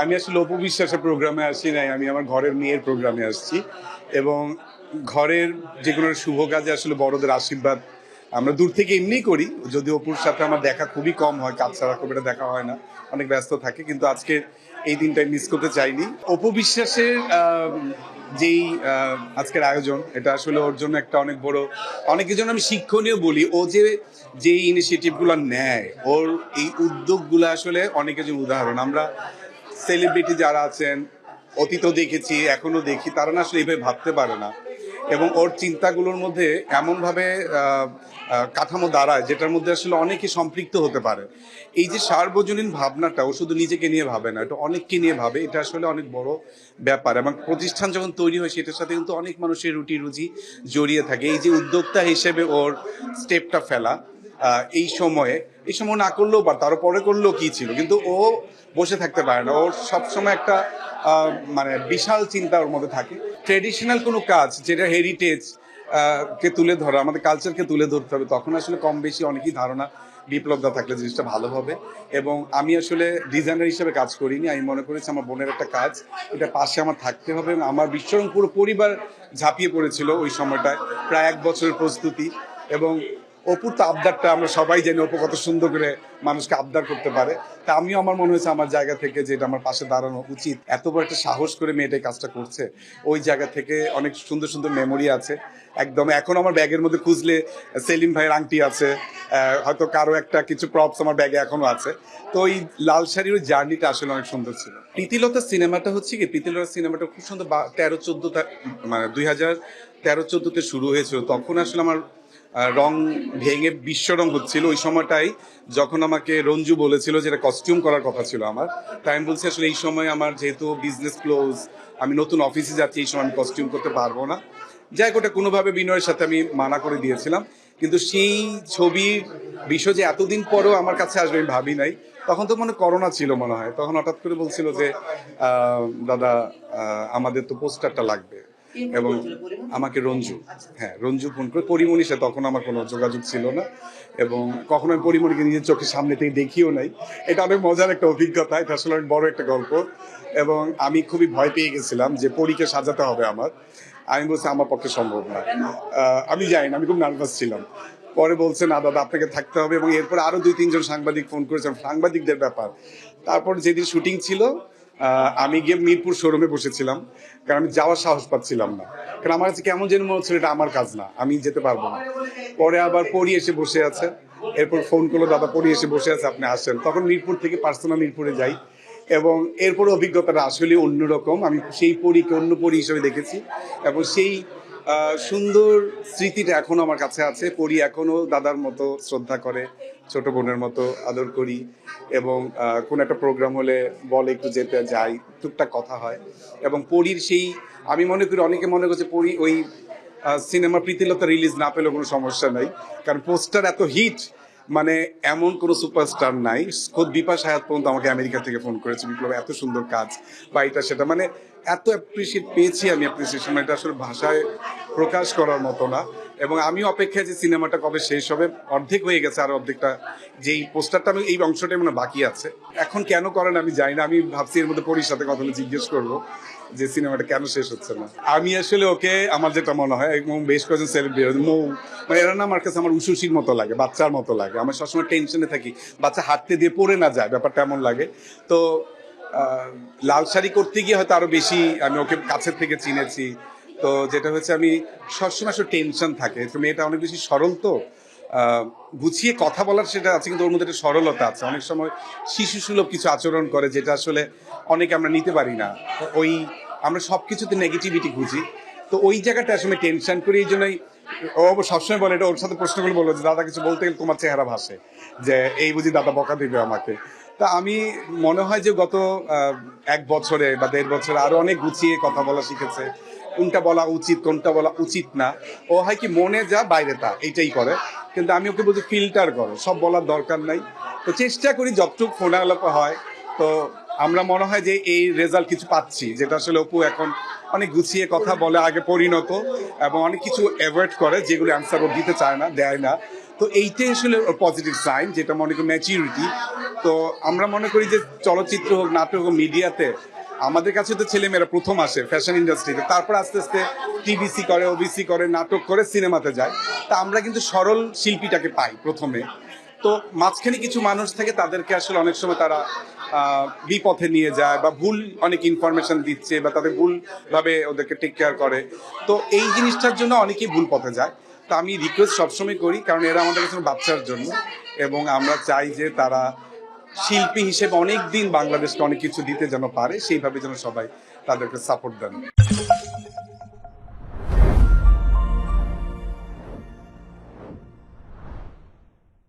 আমি আসলে অপু বিশ্বাসের প্রোগ্রামে আসি নাই, আমি আমার ঘরের মেয়ের প্রোগ্রামে আসছি। এবং ঘরের যে কোনো শুভ কাজে আসলে বড়দের আশীর্বাদ আমরা দূর থেকে এমনি করি, যদি অপুর সাথে আমার দেখা খুবই কম হয়, কাজ ছাড়া খুব একটা দেখা হয় না, অনেক ব্যস্ত থাকে। কিন্তু আজকে এই দিনটাই মিস করতে চাইনি। অপু বিশ্বাসের যেই আজকের আয়োজন, এটা আসলে ওর জন্য একটা অনেক বড়, অনেকের জন্য আমি শিক্ষণীয় বলি। ও যে ইনিশিয়েটিভগুলো নেয়, ওর এই উদ্যোগগুলো আসলে অনেকের জন্য উদাহরণ। আমরা সেলিব্রিটি যারা আছেন, অতীতও দেখেছি, এখনো দেখি, তারা না আসলে এইভাবে ভাবতে পারে না। এবং ওর চিন্তাগুলোর মধ্যে এমনভাবে কাঠামো দাঁড়ায়, যেটার মধ্যে আসলে অনেকে সম্পৃক্ত হতে পারে। এই যে সার্বজনীন ভাবনাটা, ও শুধু নিজেকে নিয়ে ভাবে না, এটা অনেককে নিয়ে ভাবে। এটা আসলে অনেক বড় ব্যাপার। এবং প্রতিষ্ঠান যখন তৈরি হয়, সেটার সাথে কিন্তু অনেক মানুষের রুটি রুজি জড়িয়ে থাকে। এই যে উদ্যোক্তা হিসেবে ওর স্টেপটা ফেলা, এই সময় না করলেও বা তারও পরে করলেও কি ছিল, কিন্তু ও বসে থাকতে পারে না। ওর সবসময় একটা মানে বিশাল চিন্তা ওর মধ্যে থাকে। ট্রেডিশনাল কোনো কাজ যেটা হেরিটেজ কে তুলে ধরা, আমাদের কালচারকে তুলে ধরতে হবে, তখন আসলে কম বেশি অনেকই ধারণা বিপ্লবদা থাকলে জিনিসটা ভালো হবে। এবং আমি আসলে ডিজাইনার হিসেবে কাজ করিনি, আমি মনে করেছি আমার বোনের একটা কাজ, এটা পাশে আমার থাকতে হবে। এবং আমার বিশ্বরং পুরো পরিবার ঝাঁপিয়ে পড়েছিল ওই সময়টায়, প্রায় 1 বছরের প্রস্তুতি। এবং অপুর তো আবদারটা আমরা সবাই জানি, অপু কত সুন্দর করে মানুষকে আবদার করতে পারে। তা আমিও, আমার মনে হয়েছে আমার জায়গা থেকে যে এটা আমার পাশে দাঁড়ানো উচিত। এত বড় একটা সাহস করে মেয়েটা কাজটা করছে, ওই জায়গা থেকে অনেক সুন্দর সুন্দর মেমোরি আছে। একদম এখন আমার ব্যাগের মধ্যে খুঁজলে সেলিম ভাইয়ের আংটি আছে, হয়তো কারো একটা কিছু প্রপস আমার ব্যাগে এখনো আছে। তো ওই লাল শাড়ির ওই জার্নিটা আসলে অনেক সুন্দর ছিল। প্রীতিলতা সিনেমাটা হচ্ছে কি, প্রীতিলতা সিনেমাটা খুব সুন্দর 13-14 মানে 2013-14-তে শুরু হয়েছিল। তখন আসলে আমার রং ভেঙে বিশ্বরং হচ্ছিল ওই সময়টাই, যখন আমাকে রঞ্জু বলেছিল যেটা কস্টিউম করার কথা ছিল আমার। তাই আমি বলছি আসলে এই সময় আমার যেহেতু বিজনেস ক্লোজ, আমি নতুন অফিসে যাচ্ছি, এই সময় আমি কস্টিউম করতে পারবো না। যাই হোক, ওটা কোনোভাবে বিনয়ের সাথে আমি মানা করে দিয়েছিলাম। কিন্তু সেই ছবির বিষয় যে এতদিন পরেও আমার কাছে আসবে আমি ভাবি নাই। তখন তো করোনা ছিল মনে হয়, তখন হঠাৎ করে বলছিল যে দাদা, আমাদের তো পোস্টারটা লাগবে। এবং আমাকে রঞ্জু, হ্যাঁ রঞ্জু ফোন করে, পরিমণির সাথে তখন আমার কোনো যোগাযোগ ছিল না। এবং কখনো আমি পরিমণিকে নিজের চোখের সামনে থেকে দেখিও নাই। এটা অনেক মজার একটা অভিজ্ঞতা, এটা আসলে অনেক বড় একটা গল্প। এবং আমি খুবই ভয় পেয়ে গেছিলাম যে পরীকে সাজাতে হবে আমার। আমি বলছি আমার পক্ষে সম্ভব না, আমি যাই না, আমি খুব নার্ভাস ছিলাম। পরে বলছে না দাদা, আপনাকে থাকতে হবে। এবং এরপর আরো 2-3 জন সাংবাদিক ফোন করেছেন, সাংবাদিকদের ব্যাপার। তারপর যেদিন শুটিং ছিল, আমি গিয়ে মিরপুর শোরুমে বসেছিলাম, কারণ আমি যাওয়ার সাহস পাচ্ছিলাম না। কারণ আমার কাছে কেমন যেন মনে হচ্ছিল এটা আমার কাজ না, আমি যেতে পারবো না। পরে আবার পরি এসে বসে আছে, এরপর ফোন করলো, দাদা পরি এসে বসে আছে, আপনি আসেন। তখন মিরপুর থেকে পার্সোনাল মিরপুরে যাই। এবং এরপর অভিজ্ঞতাটা আসলে অন্যরকম। আমি সেই পরীকে অন্য পরী হিসেবে দেখেছি। এবং সেই সুন্দর স্মৃতিটা এখনো আমার কাছে আছে। পরী এখনো দাদার মতো শ্রদ্ধা করে, ছোট বোনের মতো আদর করি। এবং কোন একটা প্রোগ্রাম হলে বলে একটু যেতে যাই, টুকটাক কথা হয়। এবং পরীর সেই, আমি মনে করি অনেকে মনে করছে পরী ওই সিনেমা প্রীতিলতা রিলিজ না পেলেও কোনো সমস্যা নাই, কারণ পোস্টার এত হিট। মানে এমন কোনো সুপারস্টার নাই, খোদ বিপাশ হায়াত পর্যন্ত আমাকে আমেরিকা থেকে ফোন করেছে, বিপ্লব এত সুন্দর কাজ বা এটা সেটা, মানে এত অ্যাপ্রিসিয়েট পেয়েছি আমি, অ্যাপ্রিসিয়েশন এটা আসলে ভাষায় প্রকাশ করার মতো না। এবং আমি অপেক্ষায় যে সিনেমাটা কবে শেষ হবে, অর্ধেক হয়ে গেছে, আর অর্ধেকটা যেই পোস্টারটা, আমি এই অংশটাই মানে বাকি আছে। এখন কেন করেন আমি জানি না, আমি ভাবছি এর মধ্যে পরীর সাথে কথা বলে জিজ্ঞেস করবো যে সিনেমাটা কেন শেষ হচ্ছে না। আমি আসলে ওকে, আমার যেটা মনে হয়, এবং বেশ কয়েকজন সেলিব্রিটি মৌ, মানে এরা না আমার কাছে আমার উশুশির মতো লাগে, বাচ্চার মতো লাগে। আমার সবসময় টেনশনে থাকি বাচ্চা হাঁটতে দিয়ে পড়ে না যায়, ব্যাপারটা এমন লাগে। তো লাল শাড়ি করতে গিয়ে হয়তো আরো বেশি আমি ওকে কাছের থেকে চিনেছি। তো যেটা হচ্ছে, আমি সবসময় আসলে টেনশন থাকে, তো মেয়েটা অনেক বেশি সরল, তো গুছিয়ে কথা বলার সেটা আছে, কিন্তু ওর মধ্যে একটা সরলতা আছে। অনেক সময় শিশু সুলভ কিছু আচরণ করে, যেটা আসলে অনেকে আমরা নিতে পারি না। ওই আমরা সবকিছুতে নেগেটিভিটি খুঁজি, তো ওই জায়গাটা আসলে টেনশন করি। এই জন্যই ও সবসময় বলে, এটা ওর সাথে প্রশ্ন করে বলবো যে দাদা কিছু বলতে গেলে তোমার চেহারা ভাসে, যে এই বুঝি দাদা বকা দিবে আমাকে। তা আমি মনে হয় যে গত 1 বছরে বা 1.5 বছরে আরো অনেক গুছিয়ে কথা বলা শিখেছে, কোনটা বলা উচিত কোনটা বলা উচিত না। ও হয় কি, মনে যা বাইরে তা এইটাই করে। কিন্তু আমি ওকে বলছি ফিল্টার করো, সব বলার দরকার নাই। তো চেষ্টা করি যতটুকু ফোনে আলাপ হয়। তো আমরা মনে হয় যে এই রেজাল্ট কিছু পাচ্ছি, যেটা আসলে অপু এখন অনেক গুছিয়ে কথা বলে, আগে পরিণত, এবং অনেক কিছু অ্যাভয়েড করে যেগুলো অ্যান্সার ও দিতে চায় না, দেয় না। তো এইটাই আসলে পজিটিভ সাইন, যেটা মনে করি ম্যাচিউরিটি। তো আমরা মনে করি যে চলচ্চিত্র হোক, নাটক হোক, মিডিয়াতে আমাদের কাছে তো ছেলেমেয়েরা প্রথম আসে ফ্যাশন ইন্ডাস্ট্রিতে, তারপর আস্তে আস্তে টিভিসি করে, ওবিসি করে, নাটক করে, সিনেমাতে যায়। তা আমরা কিন্তু সরল শিল্পীটাকে পাই প্রথমে। তো মাঝখানে কিছু মানুষ থাকে, তাদেরকে আসলে অনেক সময় তারা বিপথে নিয়ে যায় বা ভুল অনেক ইনফরমেশন দিচ্ছে বা তাদের ভুলভাবে ওদেরকে টেক কেয়ার করে। তো এই জিনিসটার জন্য অনেকেই ভুল পথে যায়। তো আমি রিকোয়েস্ট সবসময় করি, কারণ এরা আমাদের কাছে বাচ্চার জন্য, এবং আমরা চাই যে তারা শিল্পী হিসেবে অনেক দিন বাংলাদেশকে অনেক কিছু দিতে যেন পারে, সেইভাবে যেন সবাই তাদেরকে সাপোর্ট দেন।